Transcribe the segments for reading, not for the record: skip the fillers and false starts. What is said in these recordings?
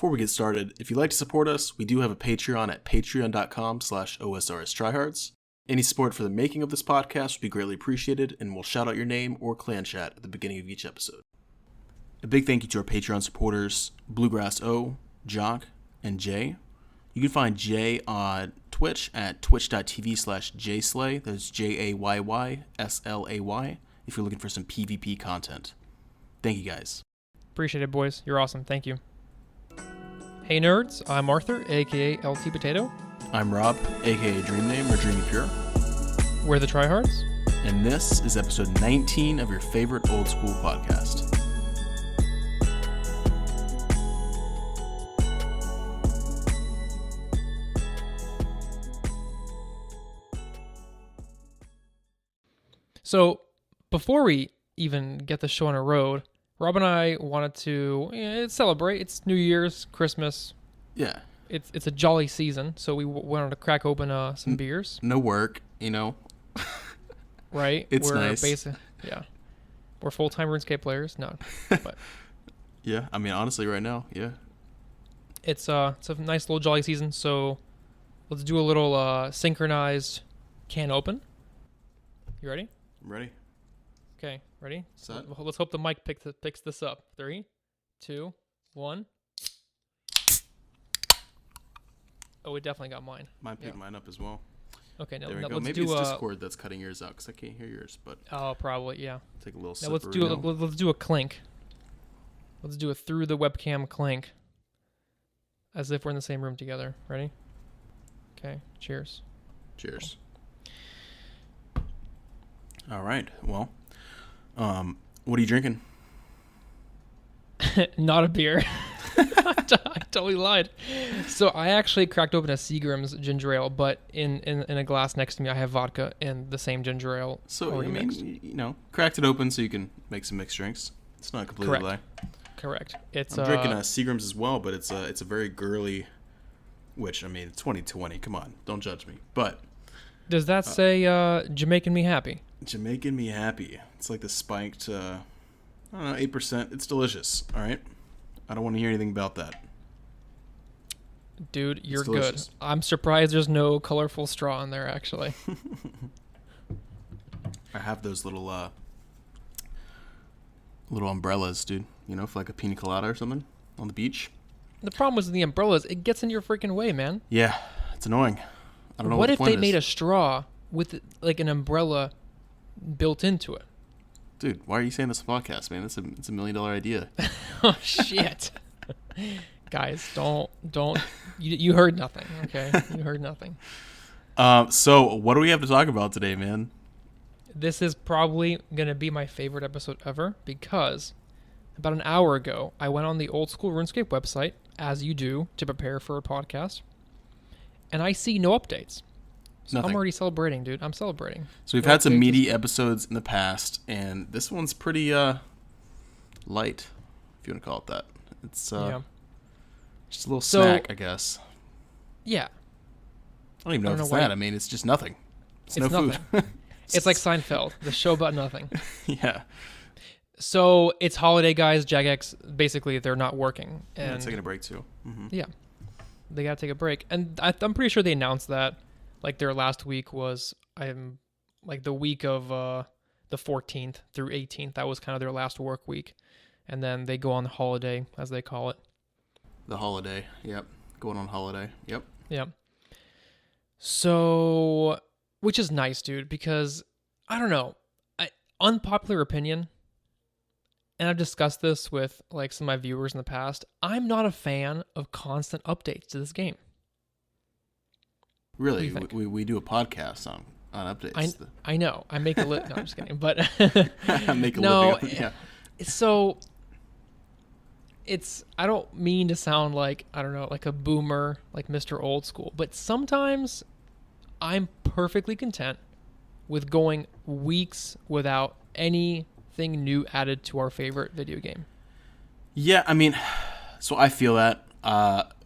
before we get started, if you'd like to support us, we do have a Patreon at patreon.com/OSRS Trihards. Any support for the making of this podcast would be greatly appreciated, and we'll shout out your name or clan chat at the beginning of each episode. A big thank you to our Patreon supporters, Bluegrass Oh, Jock, and Jay. You can find Jay on Twitch at twitch.tv/JayySlay. That's JayySlay if you're looking for some PvP content. Thank you guys. Appreciate it, boys. You're awesome. Thank you. Hey, nerds. I'm Arthur, a.k.a. LT Potato. I'm Rob, a.k.a. Dream Name or Dreamy Pure. We're the Trihards. And this is episode 19 of your favorite old school podcast. So, before we even get the show on a road, Rob and I wanted to celebrate. It's New Year's, Christmas. Yeah. It's a jolly season, so we wanted to crack open some beers. No work, you know. Right? It's nice. Yeah. We're full-time RuneScape players. No. But Yeah, I mean, honestly, right now, yeah. it's a nice little jolly season, so let's do a little synchronized can open. You ready? I'm ready. Okay, ready? Set. Let's hope the mic picks this up. 3, 2, 1. Oh, it definitely got mine. Mine picked mine up as well. Okay, now There we go. let's Maybe do it's Discord that's cutting yours out because I can't hear yours. But Oh, probably, yeah. take a little Now sip. let's do a clink. Let's do a through the webcam clink, as if we're in the same room together. Ready? Okay. Cheers. Cheers. All right. Well, what are you drinking? Not a beer. I totally lied. So I actually cracked open a Seagram's ginger ale, but in a glass next to me I have vodka and the same ginger ale. So, I already mean, mixed. you know, cracked it open so you can make some mixed drinks. It's not a complete lie. Correct. It's I'm drinking Seagram's as well, but it's a very girly, which, I mean, 2020. Come on. Don't judge me. But Does that say Jamaican me happy? Jamaican me happy. It's like the spiked, I don't know, 8%. It's delicious. All right. I don't want to hear anything about that. Dude, you're good. delicious. I'm surprised there's no colorful straw in there, actually. I have those little umbrellas, dude. You know, for like a pina colada or something on the beach. The problem with the umbrellas, it gets in your freaking way, man. Yeah, it's annoying. I don't know What what if the point they made a is. straw with like an umbrella built into it? Dude, why are you saying this on the podcast, man? It's a $1 million idea. Oh shit. Guys, don't you heard nothing, okay? You heard nothing. So what do we have to talk about today, man? This is probably going to be my favorite episode ever because about an hour ago, I went on the Old School RuneScape website, as you do, to prepare for a podcast, and I see no updates. So Nothing. I'm already celebrating, dude. I'm celebrating. So we've No had some updates. meaty episodes in the past, and this one's pretty light, if you want to call it that. It's Yeah. just a little So- snack, I guess. Yeah. I don't even know I if don't it's know why- that. I mean, it's just nothing. It's no nothing. food. It's like Seinfeld, the show about nothing. Yeah. So it's holiday, guys. Jagex, basically, they're not working. Yeah, And taking a break, too. Mm-hmm. yeah, they got to take a break. And I'm pretty sure they announced that. Like, their last week was, like, the week of the 14th through 18th. That was kind of their last work week. And then they go on holiday, as they call it. The holiday. Yep. Going on holiday. Yep. Yeah. So, which is nice, dude, because, I don't know, unpopular opinion, and I've discussed this with, like, some of my viewers in the past, I'm not a fan of constant updates to this game. Really? What do you think? We do a podcast on updates. I know. I make a no, I'm just kidding. But Make a no, living. Yeah. so I don't mean to sound like, I don't know, like a boomer, like Mr. Old School, but sometimes I'm perfectly content with going weeks without anything new added to our favorite video game. Yeah, I mean, so I feel that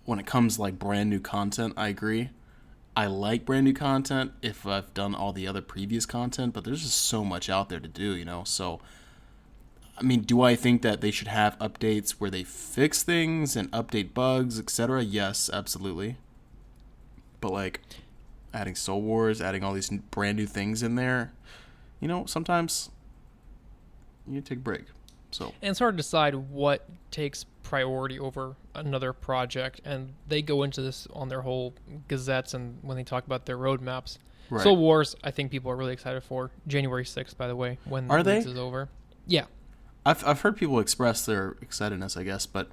when it comes like brand new content, I agree. I like brand new content if I've done all the other previous content, but there's just so much out there to do, you know. So I mean, do I think that they should have updates where they fix things and update bugs, etc.? Yes, absolutely. But like adding Soul Wars, adding all these brand new things in there, sometimes you take a break. So, and it's hard to decide what takes priority over another project, and they go into this on their whole gazettes and when they talk about their roadmaps. right. Soul Wars, I think people are really excited for. January 6th, by the way, when Are the they? leagues is over. Yeah. I've heard people express their excitedness, I guess, but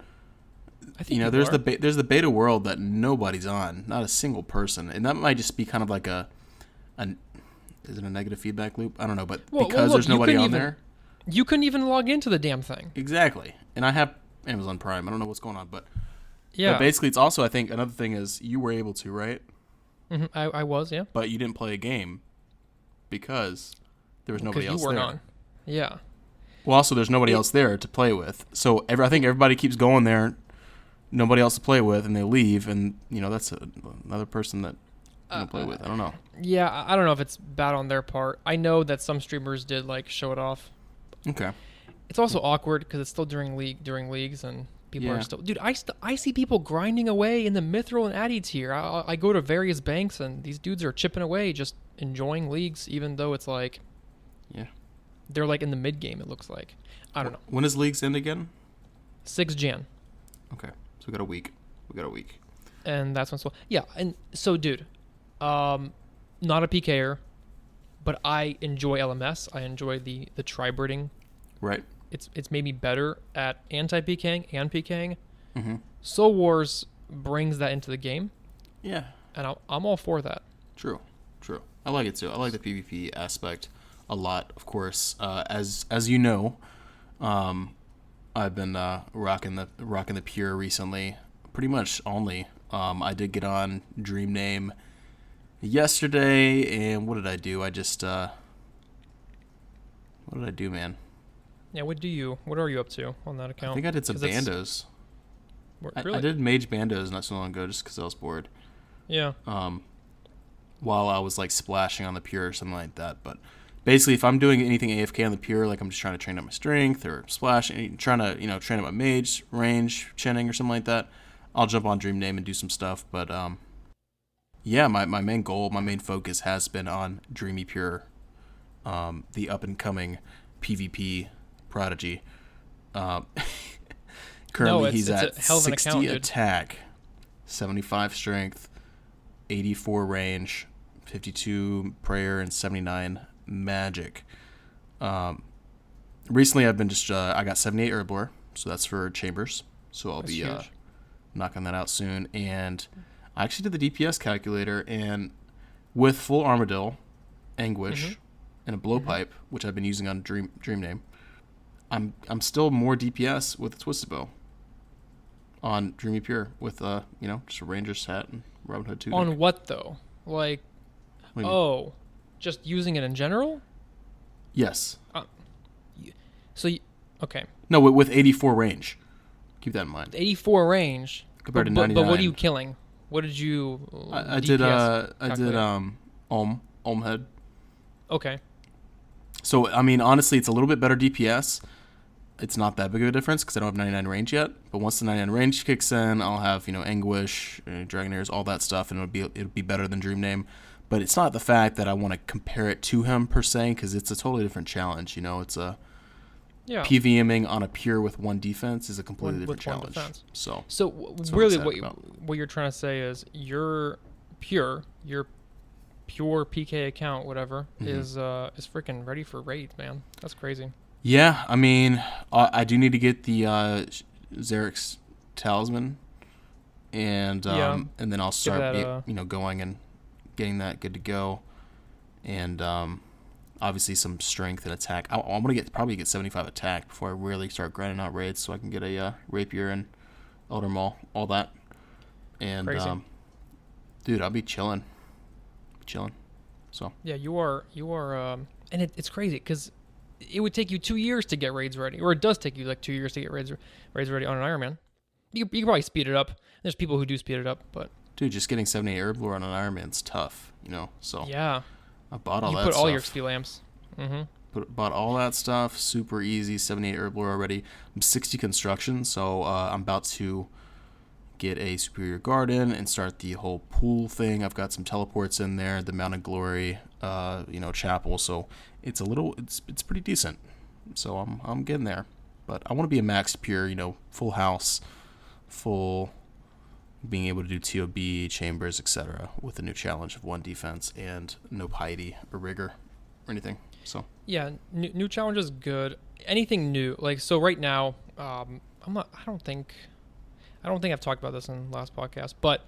I think there's the beta world that nobody's on, not a single person, and that might just be kind of like is it a negative feedback loop? I don't know, but look, there's nobody on there. You couldn't even log into the damn thing. Exactly, and I have Amazon Prime. I don't know what's going on, but yeah. But basically, it's also, I think, another thing is you were able to, right? Mm-hmm. I was, yeah. But you didn't play a game because there was nobody else you weren't there. on. Yeah. Well, also, there's nobody else there to play with. So I think everybody keeps going there, nobody else to play with, and they leave, and, that's another person that you don't play with. I don't know. Yeah, I don't know if it's bad on their part. I know that some streamers did, show it off. Okay. It's also awkward because it's still during leagues, and people Yeah. are still... Dude, I see people grinding away in the Mithril and Addy tier. I go to various banks, and these dudes are chipping away, just enjoying leagues, even though it's Yeah. they're in the mid game, it looks like. I don't know. When does leagues end again? 6 Jan. Okay. So we got a week. And that's when... Yeah, and so, dude, not a PKer, but I enjoy LMS. I enjoy the tri-birding. Right. It's made me better at anti-PKing and PKing. Mm-hmm. Soul Wars brings that into the game. Yeah. And I'm all for that. True. I like it too. I like the PvP aspect a lot, of course. As you know, I've been rocking the pure recently. Pretty much only. I did get on Dream Name yesterday, and what did I do? I just what did I do, man? Yeah, what are you up to on that account? I think I did some bandos. Really? I did mage bandos not so long ago just because I was bored. Yeah. While I was splashing on the pure or something like that. But basically, if I'm doing anything AFK on the pure, I'm just trying to train up my strength or splashing, trying to train up my mage, range, chinning or something like that, I'll jump on Dream Name and do some stuff. But yeah, my main goal, my main focus has been on Dreamy Pure, the up and coming PvP prodigy. Currently, he's at 60 attack, 75 strength, 84 range, 52 prayer, and 79 magic. Recently, I've been I got 78 herblore, so that's for chambers. So I'll be knocking that out soon. And I actually did the DPS calculator, and with full armadillo, anguish, and a blowpipe, which I've been using on Dream Name, I'm still more DPS with a twisted bow on Dreamy Pure with just a ranger's hat and Robin Hood tunic. On what though? Just using it in general? Yes. Okay. No, with 84 range. Keep that in mind. 84 range compared to 99. But what are you killing? What did you? I did Olm head. Okay. So I mean, honestly, it's a little bit better DPS. It's not that big of a difference because I don't have 99 range yet. But once the 99 range kicks in, I'll have Anguish, Dragonaires, all that stuff, and it'll be better than Dream Name. But it's not the fact that I want to compare it to him per se, because it's a totally different challenge. It's a PVMing on a pure with one defense is a completely different challenge. So really, what you're trying to say is your pure PK account, whatever, is freaking ready for raid, man. That's crazy. Yeah, I mean, I do need to get the Xerix Talisman, and then I'll start going and getting that good to go, and obviously some strength and attack. I'm gonna probably get 75 attack before I really start grinding out raids, so I can get a rapier and Elder Maul, all that, and dude, I'll be chilling. So yeah, you are, and it's crazy because it would take you 2 years to get raids ready, or it does take you 2 years to get raids ready on an Iron Man. You can probably speed it up. There's people who do speed it up, but dude, just getting 78 herblore on an Iron Man's tough, So yeah, I bought all that. You put stuff. all your XP lamps. Mm-hmm. Bought all that stuff. Super easy. 78 herblore already. I'm 60 construction, so I'm about to get a superior garden and start the whole pool thing. I've got some teleports in there, the Mountain Glory, chapel. So it's pretty decent. So I'm getting there. But I want to be a max pure, full house, full, being able to do TOB, chambers, etc. with a new challenge of 1 defense and no piety or rigor or anything. So yeah, new challenge is good. Anything new, like, so right now, I don't think I've talked about this in the last podcast, but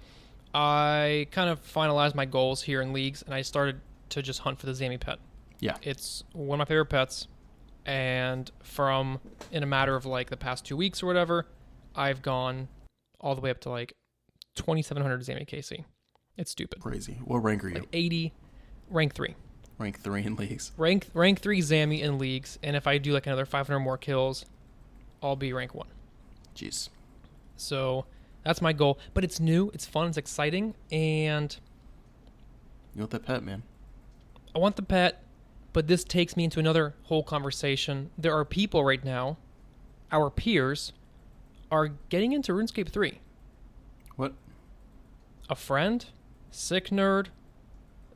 I kind of finalized my goals here in leagues, and I started to just hunt for the Zami pet. Yeah, it's one of my favorite pets, and in a matter of like the past 2 weeks or whatever, I've gone all the way up to like 2,700 Zami KC. It's stupid. Crazy. What rank are you? Like 80, rank 3. Rank 3 in leagues. Rank 3 Zami in leagues, and if I do like another 500 more kills, I'll be rank 1. Jeez. So that's my goal. But it's new, it's fun, it's exciting, and you want that pet, man. I want the pet, but this takes me into another whole conversation. There are people right now, our peers, are getting into RuneScape 3. What? A friend, Sick Nerd.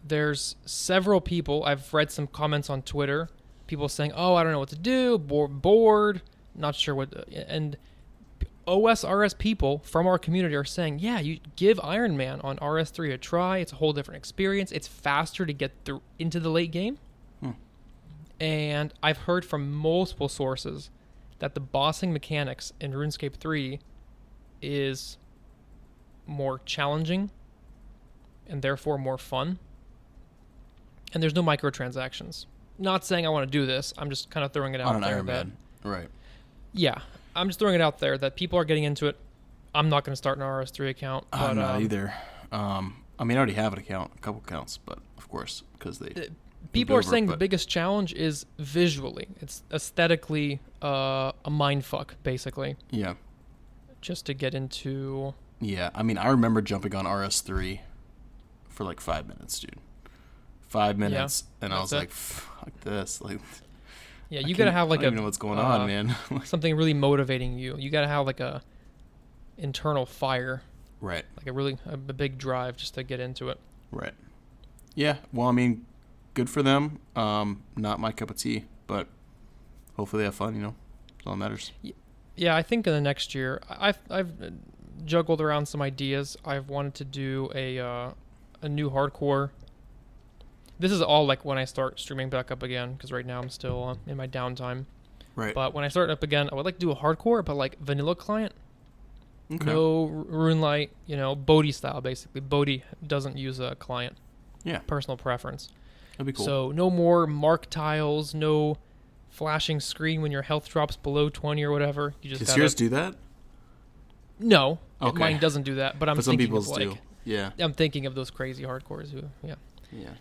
There's several people. I've read some comments on Twitter. People saying, "Oh, I don't know what to do. Bored. Not sure what." And OSRS people from our community are saying, "Yeah, you give Iron Man on RS3 a try. It's a whole different experience. It's faster to get through into the late game." And I've heard from multiple sources that the bossing mechanics in RuneScape 3 is more challenging and therefore more fun. And there's no microtransactions. Not saying I want to do this. I'm just kind of throwing it out on there. Iron Man. Right. Yeah. I'm just throwing it out there that people are getting into it. I'm not going to start an RS3 account. I'm not either. I already have an account, a couple accounts, but of course, because they... People are saying the biggest challenge is visually. It's aesthetically a mindfuck, basically. Yeah. Just to get into... Yeah, I remember jumping on RS3 for like 5 minutes, dude. 5 minutes, and I was like, fuck this. Like, yeah, you got to have like I don't even know what's going on, man. Something really motivating you. You got to have like a internal fire. Right. Like a big drive just to get into it. Right. Yeah, well, good for them. Not my cup of tea, but hopefully they have fun, That's all that matters. Yeah, I think in the next year, I've juggled around some ideas. I've wanted to do a new hardcore. This is all like when I start streaming back up again, because right now I'm still in my downtime. Right. But when I start up again, I would like to do a hardcore, but like vanilla client. Okay. No RuneLite, Bodhi style, basically. Bodhi doesn't use a client. Yeah. Personal preference. That'd be cool. So no more mark tiles, no flashing screen when your health drops below 20 or whatever. You just Does yours do that? No. Okay. Mine doesn't do that, but I'm some thinking people's of like, do. Yeah. I'm thinking of those crazy hardcores who, yeah. Yeah.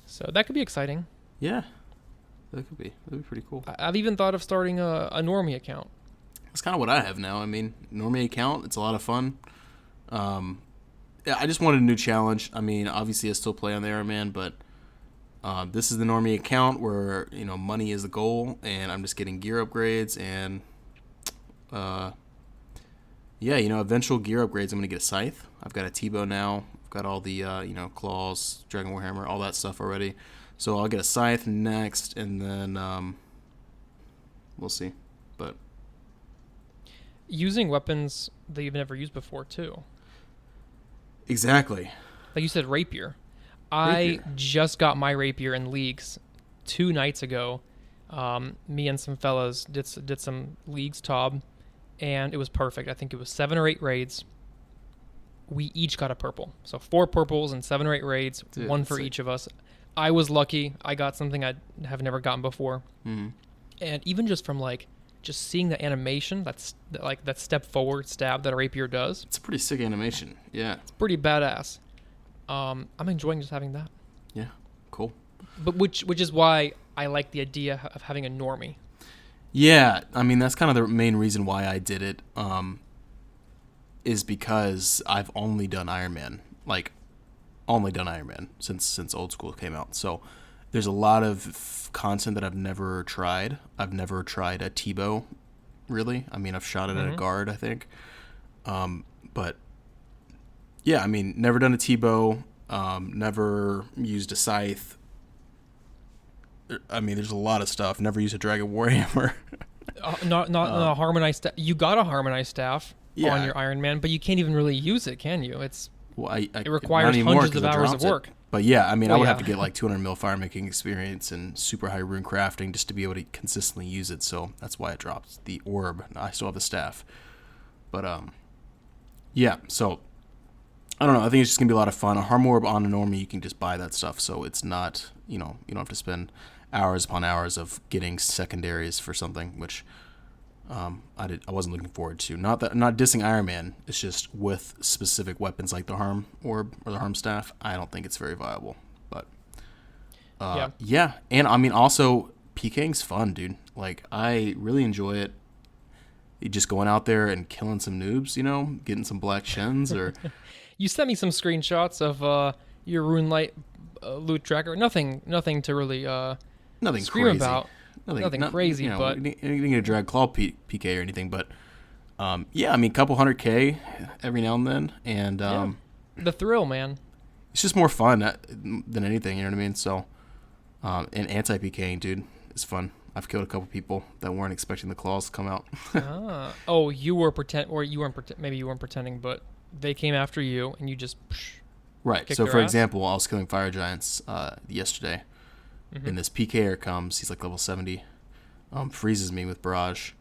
So that could be exciting. Yeah. That'd be pretty cool. I've even thought of starting a normie account. That's kind of what I have now. Normie account, it's a lot of fun. Yeah, I just wanted a new challenge. Obviously I still play on the Iron Man, but this is the normie account where, money is the goal, and I'm just getting gear upgrades, and eventual gear upgrades. I'm going to get a scythe. I've got a T-bow now. I've got all the, claws, Dragon Warhammer, all that stuff already. So I'll get a scythe next, and then we'll see. But using weapons that you've never used before, too. Exactly. Like you said, rapier. I just got my rapier in leagues 2 nights ago. Me and some fellas did some leagues, Tob, and it was perfect. I think it was 7 or 8 raids. We each got a purple. So 4 purples and 7 or 8 raids, dude, 1 for each of us. I was lucky. I got something I have never gotten before. Mm-hmm. And even just from just seeing the animation, that step forward stab that a rapier does. It's a pretty sick animation. Yeah. It's pretty badass. I'm enjoying just having that. Yeah. Cool. But which is why I like the idea of having a normie. Yeah. That's kind of the main reason why I did it. Is because I've only done Iron Man. Only done Iron Man since Old School came out. So There's a lot of content that I've never tried. I've never tried a T-bow, really. I mean, I've shot it at a guard, I think. But yeah, I mean, never done a T-bow. Never used a scythe. I mean, there's a lot of stuff. Never used a Dragon Warhammer. Not a harmonized staff. You got a harmonized staff on your Iron Man, but you can't even really use it, can you? It requires hundreds of hours of work. But yeah, I mean, I would have to get like 200 mil fire making experience and super high rune crafting just to be able to consistently use it. So that's why I dropped the orb. I still have the staff. But yeah, so I don't know. I think it's just gonna be a lot of fun. A harm orb on a normie, you can just buy that stuff, so it's not, you don't have to spend hours upon hours of getting secondaries for something, which I wasn't looking forward to. Not dissing Iron Man. It's just with specific weapons like the harm orb or the harm staff, I don't think it's very viable. But yeah, and I mean also PKing's fun, dude. Like I really enjoy it. You just going out there and killing some noobs, getting some black shins or. You sent me some screenshots of your Rune Light loot tracker. Nothing to really nothing scream crazy. About. Nothing crazy, but you didn't get a drag claw PK or anything. But yeah, I mean, couple 100K every now and then, and the thrill, man. It's just more fun than anything. You know what I mean? So, and anti PKing, dude, is fun. I've killed a couple people that weren't expecting the claws to come out. Oh, you were maybe you weren't pretending, but they came after you, and you just right. So, for example, I was killing fire giants yesterday, and this PKer comes. He's like level 70, freezes me with barrage,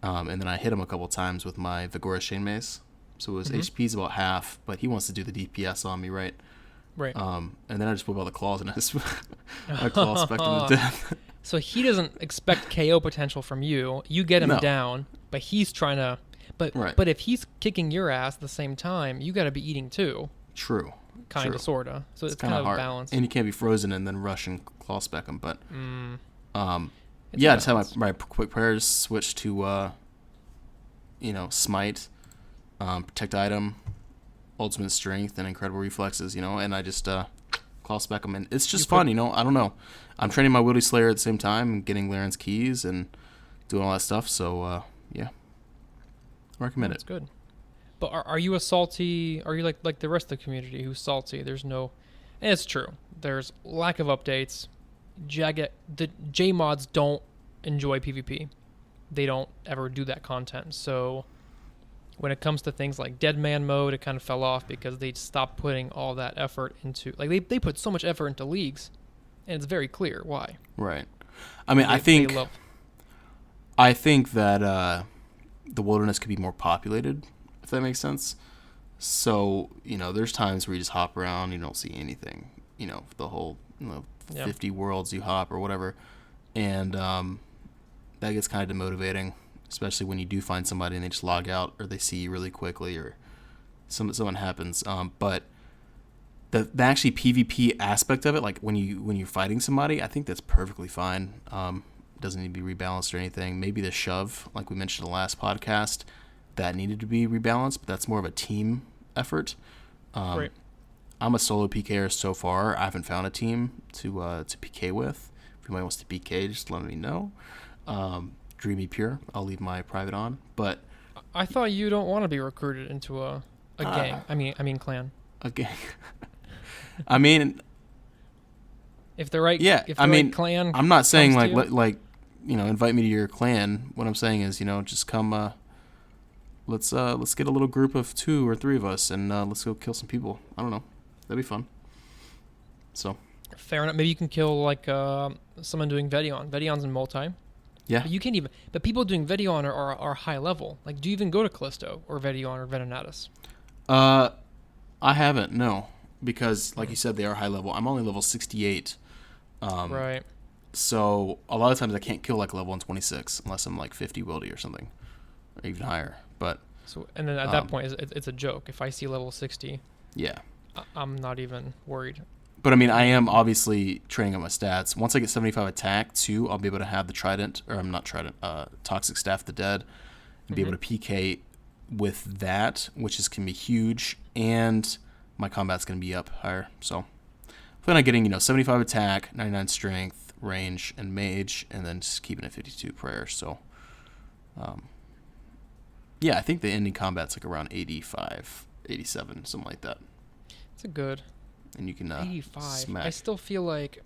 and then I hit him a couple times with my Vigorous Chain Mace. So his HP's about half, but he wants to do the DPS on me, right? Right. And then I just whip out the claws and I claw spec him to death. So he doesn't expect KO potential from you. You get him down, but he's trying to. But if he's kicking your ass at the same time, you got to be eating too. True. Kind of, sorta. So it's kind of hard. Balanced. And you can't be frozen and then rush and claw spec him. But yeah, I just have my quick prayers switch to smite, protect item, ultimate strength, and incredible reflexes. And I just claw spec them, and it's just fun. I don't know. I'm training my Wildy Slayer at the same time and getting Laren's keys and doing all that stuff. So yeah, I recommend it. That's good. But are you a salty? Are you like the rest of the community who's salty? There's no, and it's true. There's lack of updates. The J mods don't enjoy PvP. They don't ever do that content. So when it comes to things like Dead Man mode, it kind of fell off because they stopped putting all that effort into. Like they put so much effort into leagues, and it's very clear why. Right. I mean, I think that the wilderness could be more populated, if that makes sense. So, there's times where you just hop around, you don't see anything, the whole, 50 worlds you hop or whatever. And that gets kind of demotivating, especially when you do find somebody and they just log out or they see you really quickly or something happens. But the actually PvP aspect of it, like when you're fighting somebody, I think that's perfectly fine. Doesn't need to be rebalanced or anything. Maybe the shove, like we mentioned in the last podcast, that needed to be rebalanced, but that's more of a team effort. Right. I'm a solo PKer so far. I haven't found a team to PK with. If anybody wants to PK, just let me know. Dreamy Pure, I'll leave my private on. But I thought you don't want to be recruited into a gang. I mean clan. A gang. I mean, if the right clan. I'm not saying like invite me to your clan. What I'm saying is, just come. Let's get a little group of 2 or 3 of us and let's go kill some people. I don't know, that'd be fun. So fair enough. Maybe you can kill like someone doing Vedion. Vedion's in multi. Yeah. But you can't even. But people doing Vedion are high level. Like, do you even go to Callisto or Vedion or Venenatus? I haven't, no, because like you said, they are high level. I'm only level 68. Right. So a lot of times I can't kill like level 126 unless I'm like 50 wildy or something, or even higher. But and then at that point, it's a joke. If I see level 60, yeah, I'm not even worried. But I mean, I am obviously training up my stats. Once I get 75 attack too, I'll be able to have the trident, or I'm not trident, toxic staff of the dead, and be able to PK with that, which can be huge, and my combat's gonna be up higher. So plan on getting 75 attack, 99 strength, range, and mage, and then just keeping it 52 prayer. So, yeah, I think the ending combat's like around 85, 87, something like that. It's a good. And you can 85. smack. I still feel like.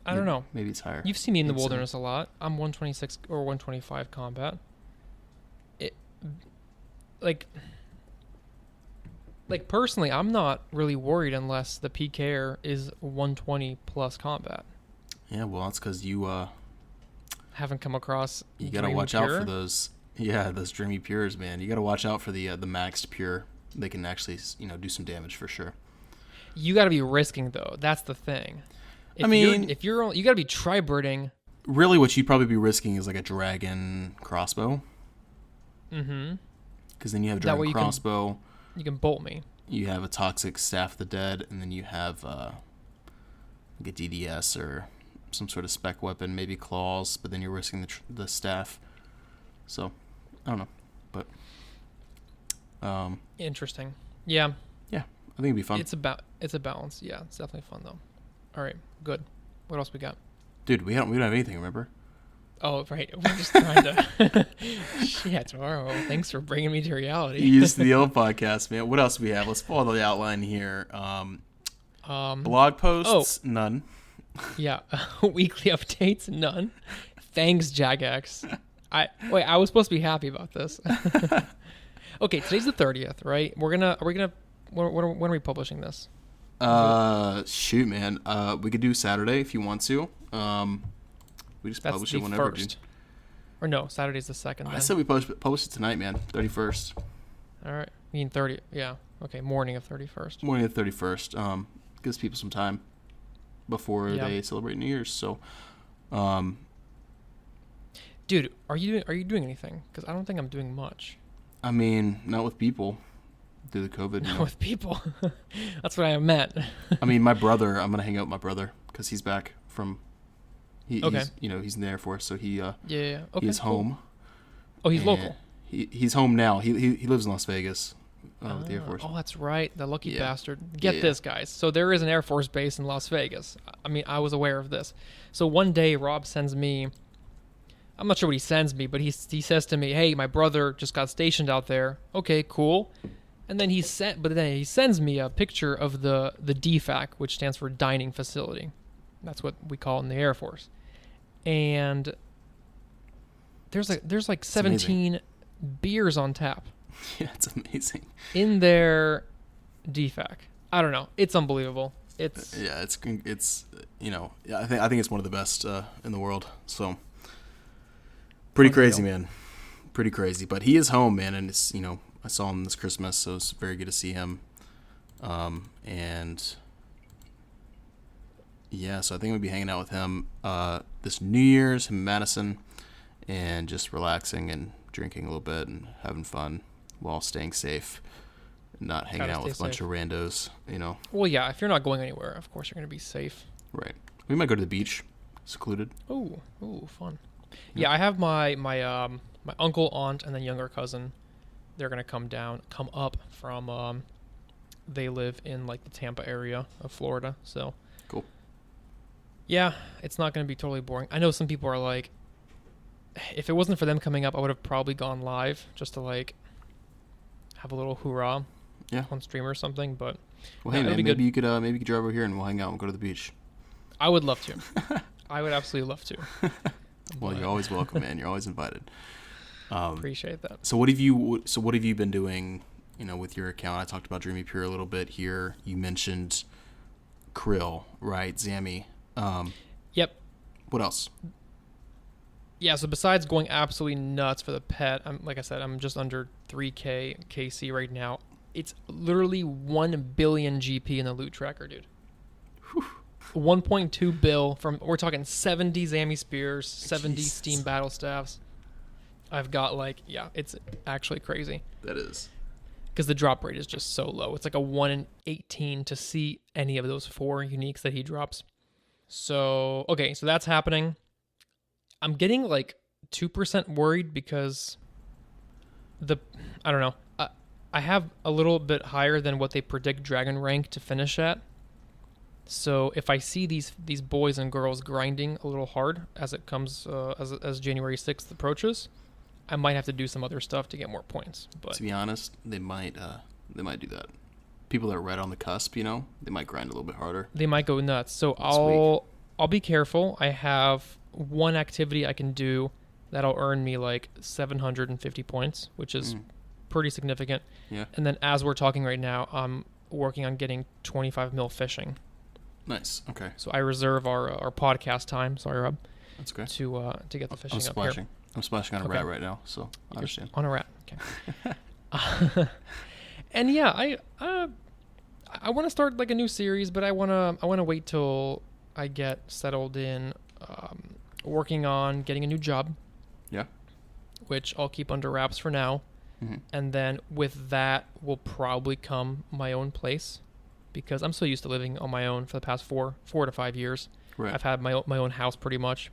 I don't know. Maybe it's higher. You've seen me in the wilderness a lot. I'm 126 or 125 combat. Like personally, I'm not really worried unless the PKer is 120 plus combat. Yeah, well, that's because you haven't come across. You gotta watch out for those. Yeah, those dreamy pures, man. You gotta watch out for the maxed pure. They can actually do some damage for sure. You gotta be risking though. That's the thing. If you gotta be tri-birding. Really, what you'd probably be risking is like a dragon crossbow. Mm-hmm. Because then you have a dragon crossbow. You can bolt me. You have a toxic staff of the dead, and then you have like a DDS or some sort of spec weapon, maybe claws. But then you're risking the staff. So I don't know, but interesting. Yeah. Yeah, I think it'd be fun. It's a balance. Yeah, it's definitely fun though. All right, good. What else we got? Dude, we don't have anything, remember? Oh, right. We're just trying to... Shit, oh, thanks for bringing me to reality. Use the old podcast, man. What else do we have? Let's follow the outline here. Blog posts, none. Yeah. Weekly updates, none. Thanks, Jagex. I was supposed to be happy about this. Okay, today's the 30th, right? When are we publishing this? Shoot, man. We could do Saturday if you want to. We just publish it whenever. First. Or no, Saturday's the 2nd. I said we publish it tonight, man. 31st. All right. I mean 30. Yeah. Okay. Morning of 31st. Morning of 31st. Gives people some time before they celebrate New Year's. So, dude, are you doing anything? Because I don't think I'm doing much. I mean, not with people. Through the COVID. Not with people. That's what I meant. I mean, my brother. I'm gonna hang out with my brother because he's back from. Okay. He's in the Air Force, so he. Okay, he's home. Oh, he's local. He's home now. He lives in Las Vegas. With the Air Force. Oh, that's right. The lucky bastard. Get this, guys. So there is an Air Force base in Las Vegas. I mean, I was aware of this. So one day, Rob sends me. I'm not sure what he sends me, but he says to me, "Hey, my brother just got stationed out there." Okay, cool. And then he sends me a picture of the DFAC, which stands for dining facility. That's what we call it in the Air Force. And there's like 17 beers on tap. Yeah, it's amazing. In their DFAC. I don't know. It's unbelievable. It's I think it's one of the best in the world. So pretty crazy, man. Pretty crazy. But he is home, man, and it's I saw him this Christmas, so it's very good to see him. And yeah, so I think we'll be hanging out with him this New Year's in Madison and just relaxing and drinking a little bit and having fun while staying safe and not hanging out with a bunch of randos, Well, yeah, if you're not going anywhere, of course you're going to be safe. Right. We might go to the beach, secluded. Oh, fun. Yeah, I have my uncle, aunt, and then younger cousin. They're going to come up from, they live in like the Tampa area of Florida. So cool. Yeah, it's not going to be totally boring. I know some people are like, if it wasn't for them coming up, I would have probably gone live just to like have a little hoorah on stream or something. But well, hey man, maybe you could drive over here and we'll hang out and go to the beach. I would love to. I would absolutely love to. Well, you're always welcome, man. You're always invited. Appreciate that. So what have you been doing, with your account? I talked about Dreamy Pure a little bit here. You mentioned Krill, right? Zammy. Yep. What else? Yeah, so besides going absolutely nuts for the pet, like I said, I'm just under 3K KC right now. It's literally 1 billion GP in the loot tracker, dude. Whew. 1.2 bill we're talking 70 Zammy Spears, 70 Steam Battle Staffs. I've got it's actually crazy. That is. Because the drop rate is just so low. It's like a 1 in 18 to see any of those 4 uniques that he drops. So, okay, so that's happening. I'm getting 2% worried because I don't know. I have a little bit higher than what they predict Dragon rank to finish at. So if I see these boys and girls grinding a little hard as it comes as January 6th approaches, I might have to do some other stuff to get more points. But to be honest, they might do that. People that are right on the cusp, they might grind a little bit harder. They might go nuts. So I'll be careful. I have one activity I can do that'll earn me like 750 points, which is pretty significant. Yeah. And then as we're talking right now, I'm working on getting 25 mil fishing. Nice. Okay. So I reserve our podcast time. Sorry, Rob. That's okay. To get the fishing up here. I'm splashing on a rat right now, so I understand. On a rat. Okay. And yeah, I want to start like a new series, but I want to wait till I get settled in working on getting a new job. Yeah. Which I'll keep under wraps for now. Mm-hmm. And then with that will probably come my own place, because I'm so used to living on my own for the past 4 to 5 years. Right. I've had my own house pretty much.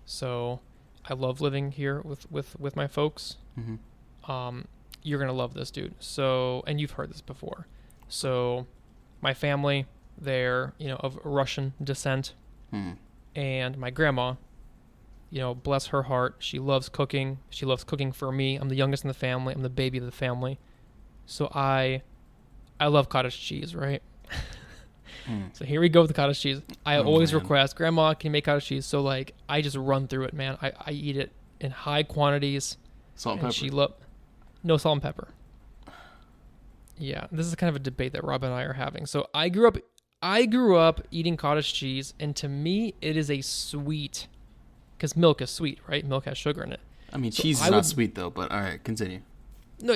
So I love living here with my folks. Mm-hmm. You're going to love this, dude. So, and you've heard this before. So my family, they're, of Russian descent. Mm. And my grandma, bless her heart, she loves cooking. She loves cooking for me. I'm the youngest in the family. I'm the baby of the family. So I love cottage cheese, right? So here we go with the cottage cheese. I always request, Grandma, can you make cottage cheese? So like, I just run through it, man. I eat it in high quantities. Salt and pepper. No salt and pepper. Yeah, this is kind of a debate that Rob and I are having. So I grew up eating cottage cheese, and to me, it is a sweet, because milk is sweet, right? Milk has sugar in it. I mean, so cheese is not sweet though, but all right, continue. No,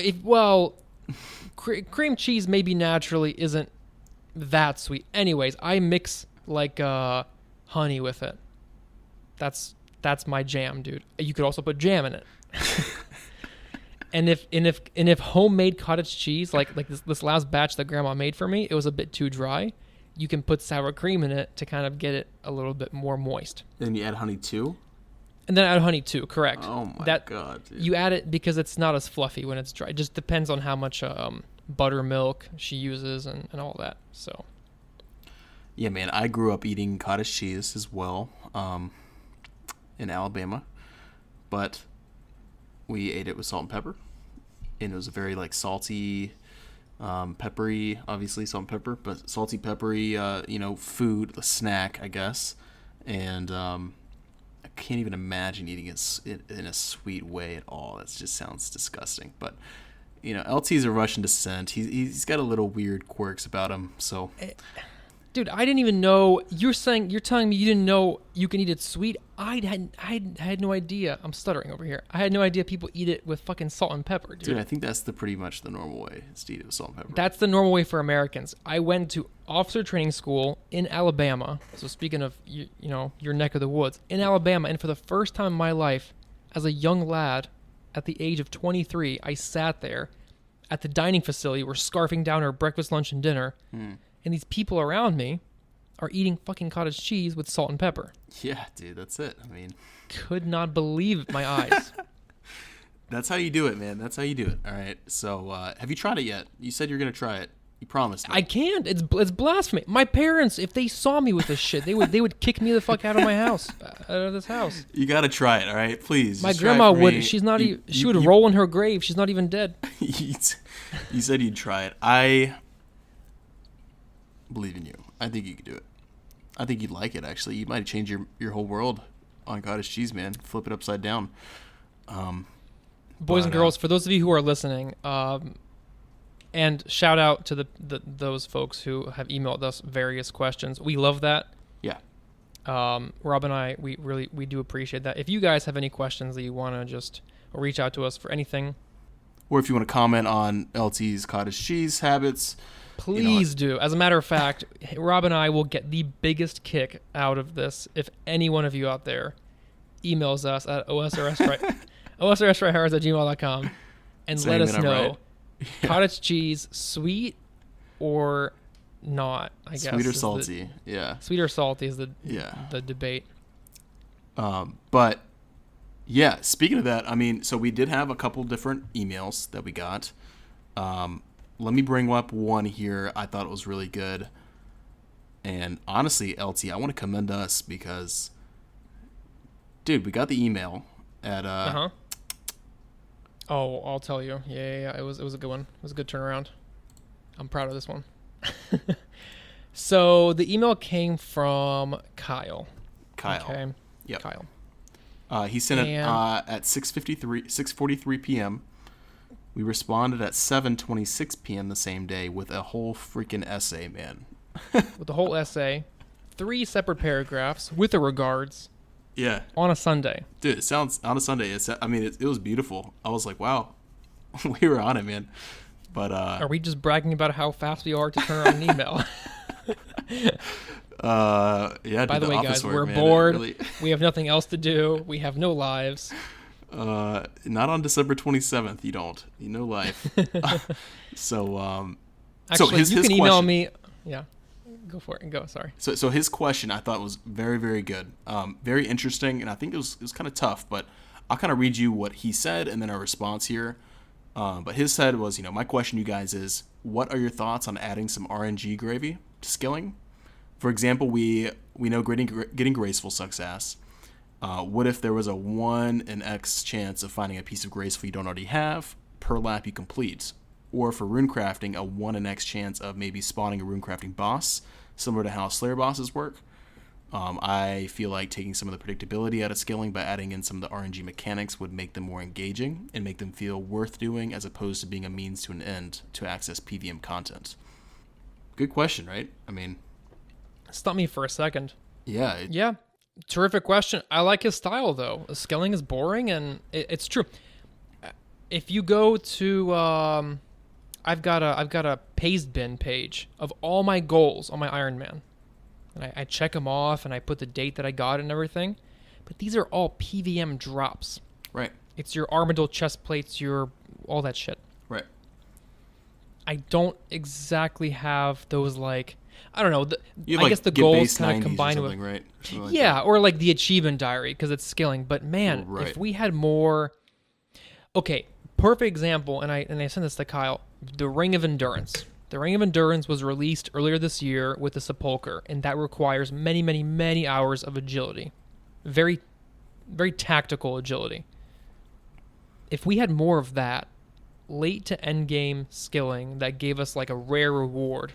cream cheese maybe naturally isn't that sweet. Anyways, I mix like honey with it. That's my jam, dude. You could also put jam in it. And if homemade cottage cheese, like this last batch that Grandma made for me, it was a bit too dry, you can put sour cream in it to kind of get it a little bit more moist. And you add honey too? And then add honey too, correct. Oh my God, dude. You add it because it's not as fluffy when it's dry. It just depends on how much buttermilk she uses and all that. So yeah, man, I grew up eating cottage cheese as well in Alabama, but we ate it with salt and pepper, and it was a very like salty, peppery, obviously salt and pepper, but salty, peppery, food, a snack, I guess. And I can't even imagine eating it in a sweet way at all. That just sounds disgusting. But LT's a Russian descent. He's got a little weird quirks about him. So, dude, I didn't even know. You're telling me you didn't know you can eat it sweet? I had no idea. I'm stuttering over here. I had no idea people eat it with fucking salt and pepper, dude. Dude, I think that's pretty much the normal way is to eat it with salt and pepper. That's the normal way for Americans. I went to officer training school in Alabama. So speaking of your neck of the woods, in Alabama, and for the first time in my life, as a young lad, at the age of 23, I sat there at the dining facility. We're scarfing down our breakfast, lunch, and dinner. And these people around me are eating fucking cottage cheese with salt and pepper. Yeah, dude, that's it. I mean, could not believe my eyes. That's how you do it, man. That's how you do it. All right. So, have you tried it yet? You said you're going to try it. You promised me. I can't. It's blasphemy. My parents, if they saw me with this shit, they would kick me the fuck out of my house, out of this house. You got to try it, all right? Please. My grandma would. She's not even. She would roll in her grave. She's not even dead. You said you'd try it. I believe in you. I think you could do it. I think you'd like it, actually. You might change your whole world on cottage cheese, man. Flip it upside down. Boys and girls, for those of you who are listening, and shout out to those folks who have emailed us various questions. We love that. Yeah. Rob and I, we do appreciate that. If you guys have any questions that you want to just reach out to us for anything, or if you want to comment on LT's cottage cheese habits, please do. As a matter of fact, Rob and I will get the biggest kick out of this if any one of you out there emails us at OSRSTrihards@gmail.com and let us know, right? Cottage cheese, sweet or not, I guess. Sweet or salty, yeah. Sweet or salty is the debate. But, yeah, speaking of that, I mean, so we did have a couple different emails that we got. Let me bring up one here. I thought it was really good. And honestly, LT, I want to commend us because, dude, we got the email at Uh-huh. Oh, I'll tell you. Yeah. It was a good one. It was a good turnaround. I'm proud of this one. So the email came from Kyle. Okay. Yep. Kyle. He sent it at 6:43 p.m. We responded at 7:26 p.m. the same day with a whole freaking essay, man. With the whole essay, 3 separate paragraphs with a regards. Yeah. On a Sunday. Dude, it sounds on a Sunday. It was beautiful. I was like, wow, we were on it, man. But are we just bragging about how fast we are to turn around an email? Yeah. By the way, guys, work, we're man, bored. Really... We have nothing else to do. We have no lives. Not on December 27th. You don't. You know life. So actually, his you can question, email me. Yeah, go for it. Go. Sorry. So his question I thought was very, very good. Very interesting, and I think it was kind of tough. But I'll kind of read you what he said and then our response here. But his said was, my question to you guys is, what are your thoughts on adding some RNG gravy to skilling? For example, we know getting graceful sucks ass. What if there was a 1 in X chance of finding a piece of graceful you don't already have per lap you complete? Or for runecrafting, a 1 in X chance of maybe spawning a runecrafting boss, similar to how Slayer bosses work. I feel like taking some of the predictability out of skilling by adding in some of the RNG mechanics would make them more engaging and make them feel worth doing as opposed to being a means to an end to access PVM content. Good question, right? I mean... Stop me for a second. Yeah. Yeah. Terrific question. I like his style, though. Skilling is boring, and it's true. If you go to... I've got a paste bin page of all my goals on my Iron Man. And I check them off, and I put the date that I got and everything. But these are all PVM drops. Right. It's your Armadillo chest plates, your all that shit. Right. I don't exactly have those, like... I don't know. I like guess the goals kind of combine with... Right? Like yeah, that. or like the achievement diary, because it's skilling. But man, Right. if we had more... Okay, perfect example, and I sent this to Kyle. The Ring of Endurance. The Ring of Endurance was released earlier this year with the Sepulcher, and that requires many, many, many hours of agility. Very, very tactical agility. If we had more of that, late to end game skilling that gave us like a rare reward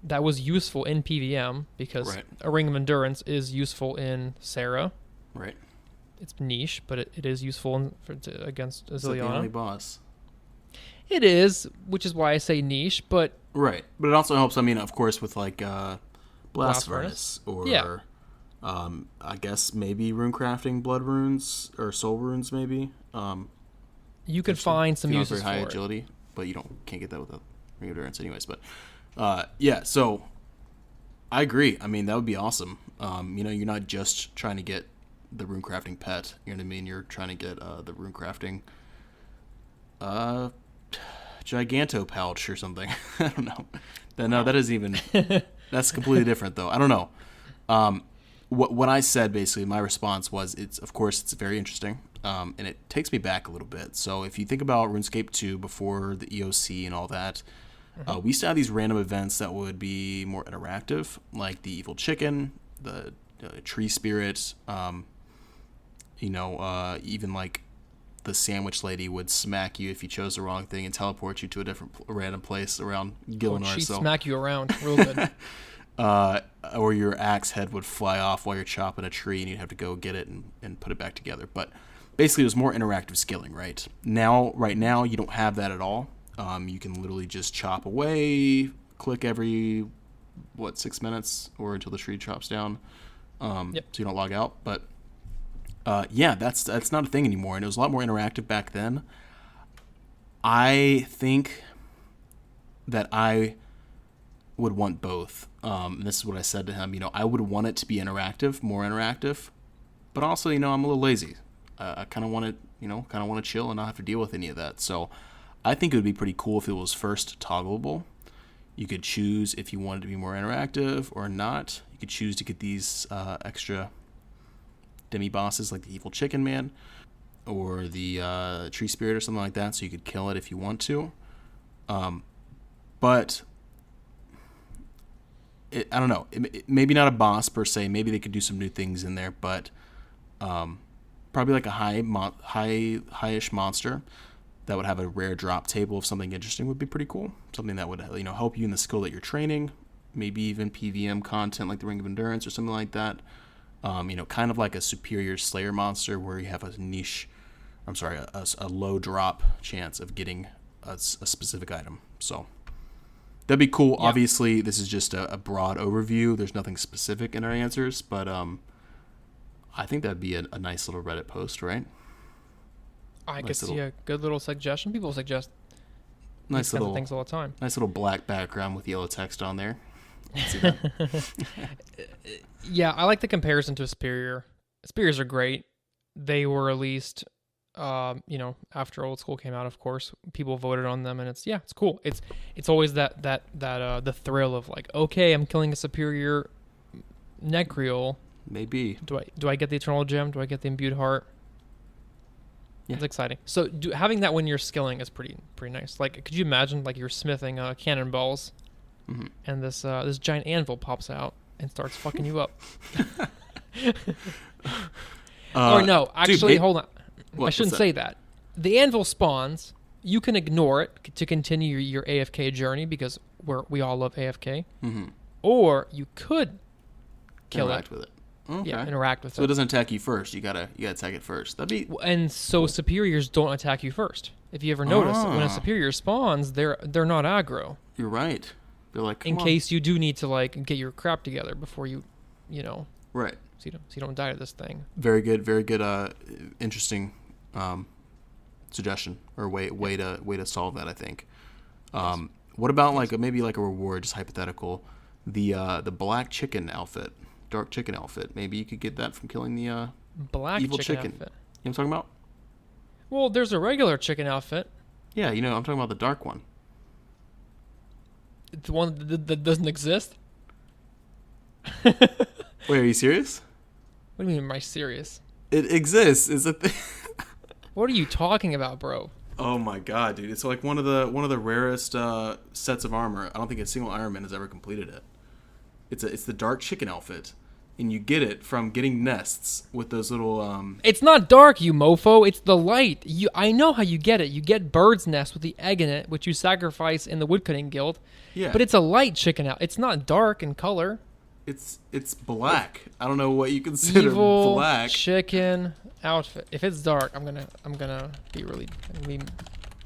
that was useful in PVM, because Right. a Ring of Endurance is useful in Sarah. Right. It's niche, but it is useful against Aziliana. It's like the only boss. It is, which is why I say niche, but... Right. But it also helps, of course, with like Blast Furnace. Or, yeah. I guess maybe runecrafting blood runes or soul runes, maybe. You can find some uses very high for agility, but you can't get that with a Ring of Endurance anyways. But yeah, so I agree. That would be awesome. You're not just trying to get the runecrafting pet. You know what I mean? You're trying to get the runecrafting Giganto pouch or something. I don't know. No, that isn't even... That's completely different, though. I don't know. What I said, basically, my response was, of course, it's very interesting, and it takes me back a little bit. So if you think about RuneScape 2 before the EOC and all that, we used to have these random events that would be more interactive, like the Evil Chicken, the Tree Spirit, even like the Sandwich Lady would smack you if you chose the wrong thing and teleport you to a different random place around Gillinar. She'd smack you around real good. Or your axe head would fly off while you're chopping a tree and you'd have to go get it and put it back together. But basically, it was more interactive skilling, right? Right now, you don't have that at all. You can literally just chop away, click every, 6 minutes or until the tree chops down. Yep. So you don't log out. But yeah, that's not a thing anymore, and it was a lot more interactive back then. I think that I would want both. And this is what I said to him. I would want it to be interactive, more interactive, but also, I'm a little lazy. I kind of want to chill and not have to deal with any of that. So I think it would be pretty cool if it was first toggleable. You could choose if you wanted to be more interactive or not. You could choose to get these extra demi-bosses like the Evil Chicken Man or the Tree Spirit or something like that, so you could kill it if you want to. But I don't know. Maybe not a boss per se. Maybe they could do some new things in there, but probably like a high-ish monster that would have a rare drop table of something interesting would be pretty cool. Something that would help you in the skill that you're training. Maybe even PVM content like the Ring of Endurance or something like that. Kind of like a superior Slayer monster where you have a low drop chance of getting a specific item. So that'd be cool. Yeah. Obviously, this is just a broad overview. There's nothing specific in our answers, but I think that'd be a nice little Reddit post, right? I could see a good little suggestion. People suggest nice little things all the time. Nice little black background with yellow text on there. See that? Yeah, I like the comparison to a Superior. Superiors are great. They were released, after Old School came out. Of course, people voted on them, and it's cool. It's always that the thrill of like, okay, I'm killing a Superior Necreal. Maybe. Do I get the Eternal Gem? Do I get the Imbued Heart? Yeah. It's exciting. So having that when you're skilling is pretty nice. Like, could you imagine like you're smithing cannonballs, and this giant anvil pops out and starts fucking you up? Or no, actually, hold on. I shouldn't say that. The anvil spawns. You can ignore it to continue your AFK journey because we all love AFK. Mm-hmm. Or you could kill interact with it. Okay. Yeah, interact with it. So it doesn't attack you first. You gotta attack it first. That'd be. And so cool. Superiors don't attack you first. If you ever notice, when a superior spawns, they're not aggro. You're right. They're like, in case you do need to like get your crap together before you right. So you don't die to this thing. Very good. Interesting suggestion or way to solve that. I think. Yes. What about maybe a reward, just hypothetical, the black chicken outfit. Dark chicken outfit. Maybe you could get that from killing the black evil chicken. Outfit. You know what I'm talking about? Well, there's a regular chicken outfit. Yeah, I'm talking about the dark one. The one that doesn't exist? Wait, are you serious? What do you mean, am I serious? It exists. It's a thing. What are you talking about, bro? Oh my god, dude! It's like one of the rarest sets of armor. I don't think a single Iron Man has ever completed it. It's the dark chicken outfit. And you get it from getting nests with those little... It's not dark, you mofo. It's the light. I know how you get it. You get bird's nest with the egg in it, which you sacrifice in the woodcutting guild. Yeah. But it's a light chicken out. It's not dark in color. It's black. I don't know what you consider evil black. Chicken outfit. If it's dark, I'm gonna be really...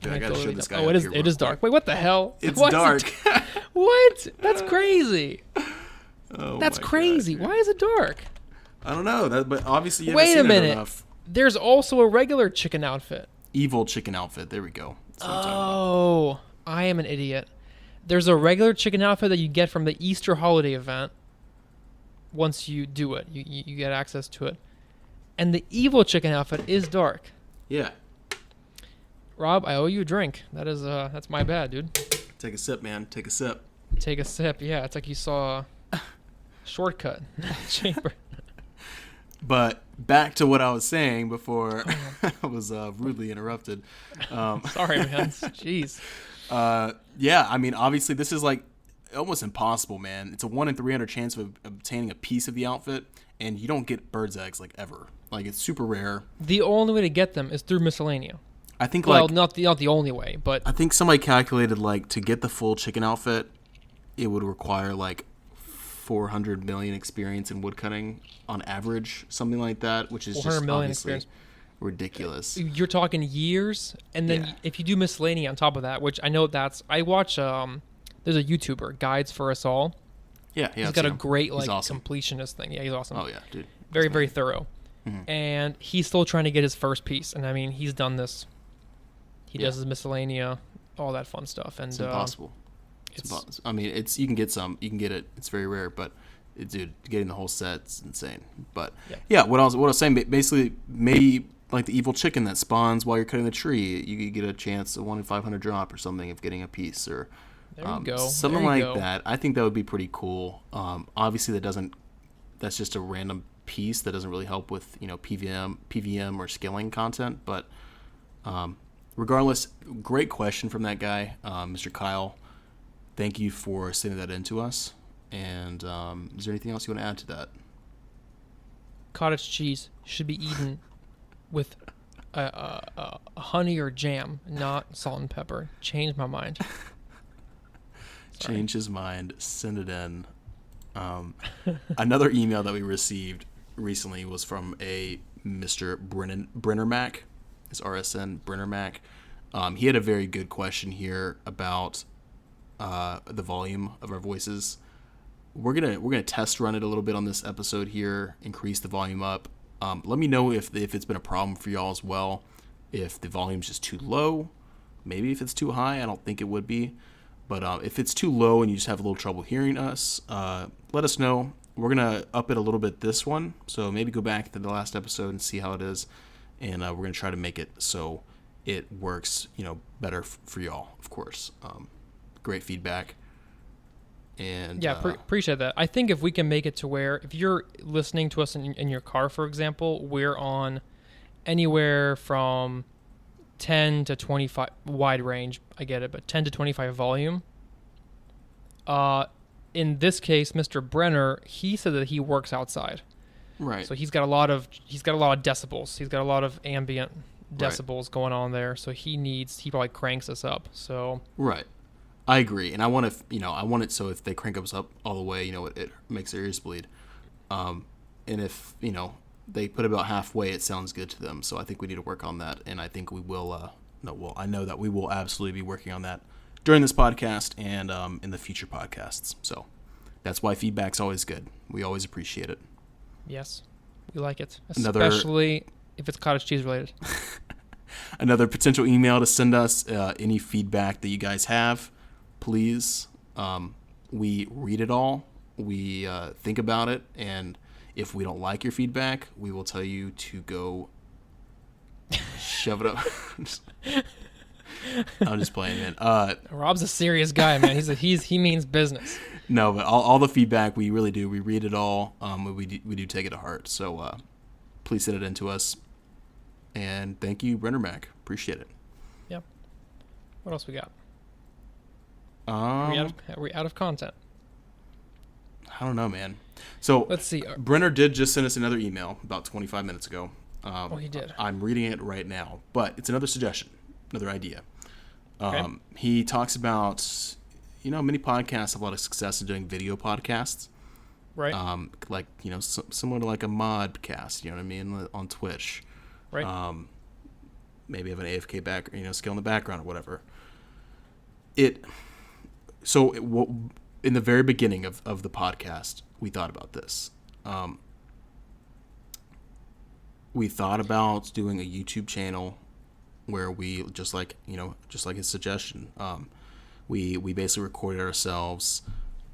Dude, I gotta show this guy. Oh, it is dark. Wait, what the hell? It's dark. What? That's crazy. Oh, that's crazy. God, why is it dark? I don't know. But obviously you haven't Wait seen a minute. It enough. There's also a regular chicken outfit. Evil chicken outfit. There we go. Oh, I am an idiot. There's a regular chicken outfit that you get from the Easter holiday event. Once you do it, you get access to it. And the evil chicken outfit is dark. Yeah. Rob, I owe you a drink. That's my bad, dude. Take a sip, man. Take a sip. Take a sip. Yeah, it's like you saw a shortcut chamber. But back to what I was saying before I was rudely interrupted. Sorry, man. Jeez. Yeah, I mean, obviously this is almost impossible, man. It's a 1 in 300 chance of obtaining a piece of the outfit, and you don't get bird's eggs ever. It's super rare. The only way to get them is through Miscellanea. I think not the only way, but I think somebody calculated to get the full chicken outfit, it would require 400 million experience in woodcutting on average, something like that, which is just obviously ridiculous. You're talking years, and then if you do Miscellanea on top of that, which I know I watch there's a YouTuber, Guides for Us All. Yeah, he's got a great awesome. completionist thing. Yeah, he's awesome. Oh yeah, dude. Very, very thorough. Mm-hmm. And he's still trying to get his first piece. And I mean, he's done this. He does his Miscellanea, all that fun stuff. And it's impossible. I mean, you can get some, you can get it. It's very rare, but dude, getting the whole set's insane. But what I was saying, basically, maybe the evil chicken that spawns while you're cutting the tree, you get a chance, a 1 in 500 drop or something of getting a piece, or there you go. Something that. I think that would be pretty cool. Obviously, that's just a random piece that doesn't really help with PVM or skilling content, but regardless, great question from that guy, Mr. Kyle. Thank you for sending that in to us. And is there anything else you want to add to that? Cottage cheese should be eaten with honey or jam, not salt and pepper. Change my mind. Change his mind. Send it in. Another email that we received recently was from a Mr. Brennermack. His RSN Brennermack. He had a very good question here about the volume of our voices. We're gonna test run it a little bit on this episode here. Increase the volume up. Let me know if it's been a problem for y'all as well. If the volume's just too low, maybe if it's too high. I don't think it would be. But if it's too low and you just have a little trouble hearing us, let us know. We're going to up it a little bit this one. So maybe go back to the last episode and see how it is. And we're going to try to make it so it works, better for y'all, of course. Great feedback. And yeah, appreciate that. I think if we can make it to where if you're listening to us in your car, for example, we're on anywhere from 10 to 25 wide range. I get it, but 10 to 25 volume. In this case, Mr. Brenner, he said that he works outside. Right. So he's got a lot of decibels. He's got a lot of ambient decibels going on there. So he probably cranks us up. So right. I agree, and I want it so if they crank us up all the way, it makes their ears bleed. And if they put about halfway, it sounds good to them. So I think we need to work on that, and I think we will. I know that we will absolutely be working on that during this podcast and in the future podcasts. So that's why feedback's always good. We always appreciate it. Yes, we like it, especially if it's cottage cheese related. Another potential email to send us any feedback that you guys have. Please, we read it all. We think about it, and if we don't like your feedback, we will tell you to go shove it up. I'm just playing, man. Rob's a serious guy, man. He means business. No, but all the feedback we really do. We read it all. We do take it to heart. So please send it in to us. And thank you, Brenner Mac. Appreciate it. Yep. What else we got? Are we out of content? I don't know, man. So let's see. Brenner did just send us another email about 25 minutes ago. He did. I'm reading it right now, but it's another suggestion, another idea. Okay. He talks about, many podcasts have a lot of success in doing video podcasts. Right. Similar to like a modcast, you know what I mean, on Twitch. Right. Maybe have an AFK skill in the background or whatever. In the very beginning of the podcast, we thought about this. We thought about doing a YouTube channel where we just like his suggestion. We basically recorded ourselves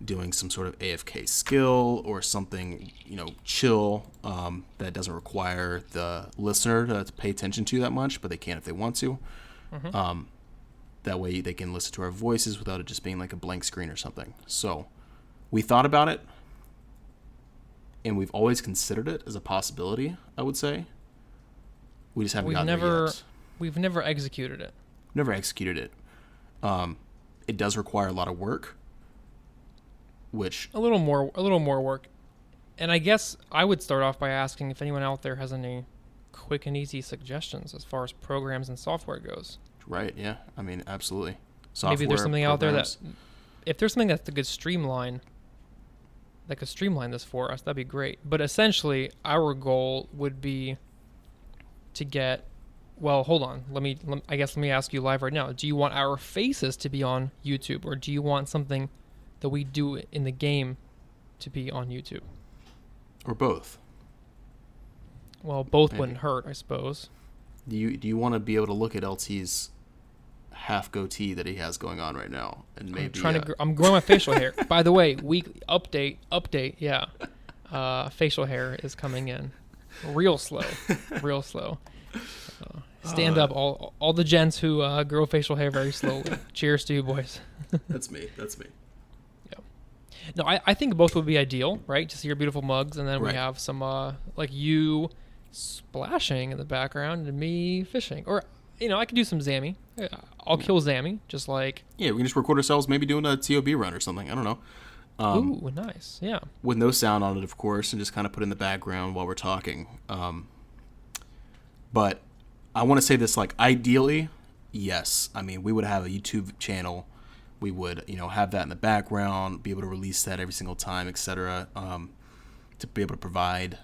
doing some sort of AFK skill or something, chill, that doesn't require the listener to pay attention to that much, but they can if they want to. Mm-hmm. That way they can listen to our voices without it just being like a blank screen or something. So we thought about it, and we've always considered it as a possibility, I would say. We just haven't gotten there yet. We've never executed it. Never executed it. It does require a lot of work, which... A little more work. And I guess I would start off by asking if anyone out there has any quick and easy suggestions as far as programs and software goes. Right, yeah. I mean, absolutely. Software, maybe there's something out there that, if there's something that could streamline this for us, that'd be great. But essentially, our goal would be to get, well, hold on. Let me ask you live right now. Do you want our faces to be on YouTube, or do you want something that we do in the game to be on YouTube? Or both. Well, both wouldn't hurt, I suppose. Do you want to be able to look at LT's half goatee that he has going on right now, and maybe I'm growing my facial hair. By the way, weekly update. Yeah, facial hair is coming in, real slow. Stand up, all the gents who grow facial hair very slowly. Cheers to you, boys. That's me. Yeah. No, I think both would be ideal, right? To see your beautiful mugs, and then we have some like you splashing in the background and me fishing, or I could do some Zammy. I'll kill Zammy, just like we can just record ourselves maybe doing a TOB run or something. I don't know. Ooh, nice. Yeah. With no sound on it, of course, and just kind of put in the background while we're talking. But I want to say this, like, ideally, yes. I mean, we would have a YouTube channel. We would, have that in the background, be able to release that every single time, etc. To be able to provide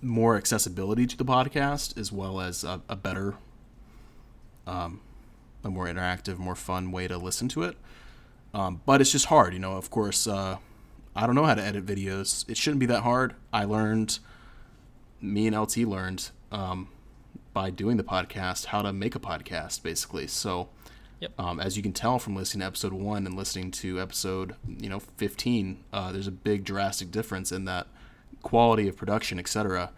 more accessibility to the podcast, as well as a better, a more interactive, more fun way to listen to it. But it's just hard, of course. I don't know how to edit videos. It shouldn't be that hard. Me and LT learned by doing the podcast how to make a podcast, basically. So Yep. As you can tell from listening to episode 1 and listening to episode 15, there's a big drastic difference in that quality of production, etc.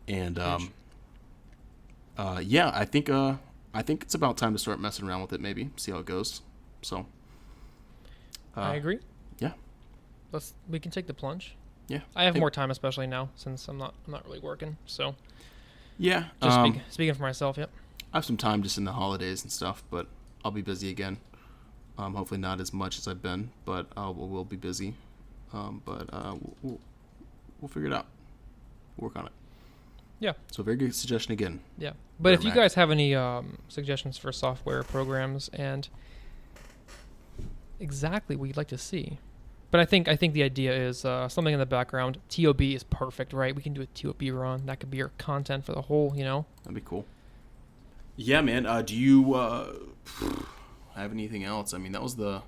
And yeah, I think it's about time to start messing around with it, maybe see how it goes. So I agree. Yeah, We can take the plunge. Yeah, I have more time, especially now since I'm not really working. So yeah, just speaking for myself. Yep. I have some time just in the holidays and stuff, but I'll be busy again. Hopefully not as much as I've been, but we'll be busy. But we'll figure it out. We'll work on it. Yeah. So very good suggestion again. Yeah. But if you guys have any suggestions for software programs and exactly what you'd like to see. But I think the idea is something in the background. TOB is perfect, right? We can do a TOB run. That could be our content for the whole, That'd be cool. Yeah, man. Do you have anything else? I mean, that was the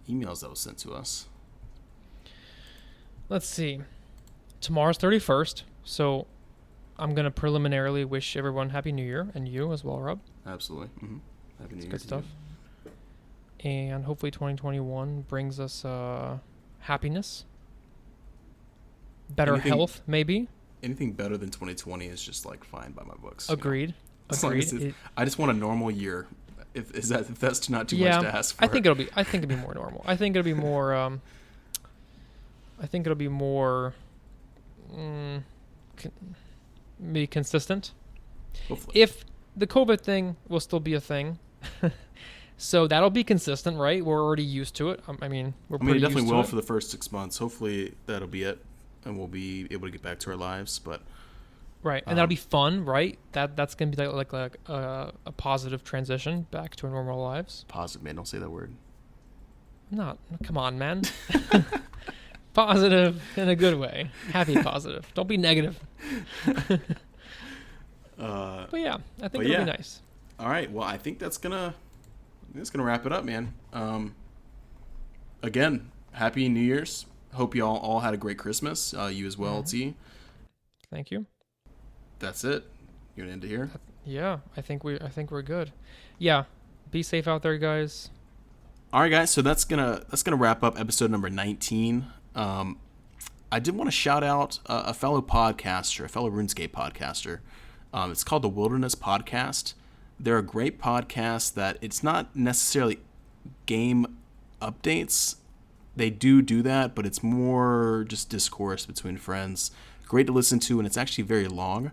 emails that was sent to us. Let's see. Tomorrow's 31st, so I'm going to preliminarily wish everyone Happy New Year, and you as well, Rob. Absolutely. Mm-hmm. Happy New Year. Good stuff. And hopefully 2021 brings us happiness, better health, maybe. Anything better than 2020 is just like fine by my books. Agreed. Agreed. I just want a normal year. If that's not too much to ask for. I think it'll be more normal. I think it'll be more. Be consistent. Hopefully. If the COVID thing will still be a thing, so that'll be consistent, right? We're already used to it. I mean, it definitely will for the first 6 months. Hopefully, that'll be it, and we'll be able to get back to our lives. But right, and that'll be fun, right? That's gonna be like a positive transition back to our normal lives. Positive, man. Don't say that word. Come on, man. Positive in a good way. Happy positive. Don't be negative. But yeah, I think it'll be nice. All right. Well, I think that's gonna wrap it up, man. Again, Happy New Year's. Hope you all had a great Christmas. You as well, T. Thank you. That's it. You're gonna end it here. Yeah, I think we're good. Yeah, be safe out there, guys. All right, guys. So that's gonna wrap up episode number 19. I did want to shout out a fellow podcaster, a fellow RuneScape podcaster. It's called the Wilderness Podcast. They're a great podcast that it's not necessarily game updates. They do that, but it's more just discourse between friends. Great to listen to, and it's actually very long.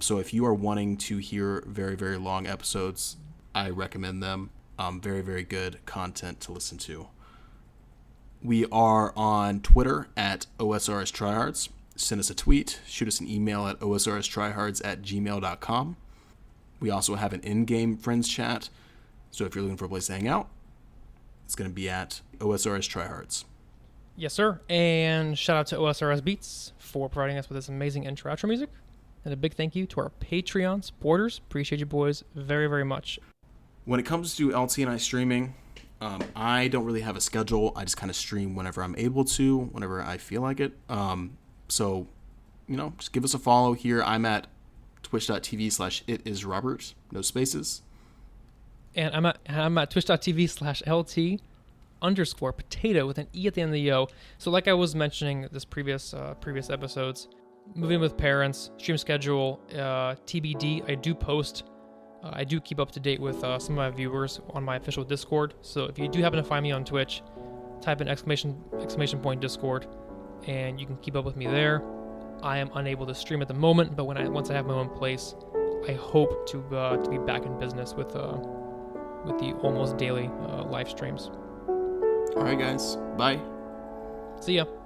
So if you are wanting to hear very, very long episodes, I recommend them. Very, very good content to listen to. We are on Twitter at OSRS Trihards. Send us a tweet. Shoot us an email at osrstrihards@gmail.com. We also have an in-game friends chat. So if you're looking for a place to hang out, it's going to be at OSRS Trihards. Yes, sir. And shout out to OSRS Beats for providing us with this amazing intro outro music. And a big thank you to our Patreon supporters. Appreciate you boys very, very much. When it comes to LT and I streaming, I don't really have a schedule. I just kind of stream whenever I'm able to, whenever I feel like it. So, just give us a follow here. I'm at twitch.tv/itisrobert, no spaces. And I'm at twitch.tv/LT_potato with an E at the end of the O. So like I was mentioning this previous episodes, moving with parents, stream schedule, TBD. I do keep up to date with some of my viewers on my official Discord. So if you do happen to find me on Twitch, type in exclamation point Discord, and you can keep up with me there. I am unable to stream at the moment, but once I have my own place, I hope to be back in business with the almost daily live streams. All right, guys. Bye. See ya.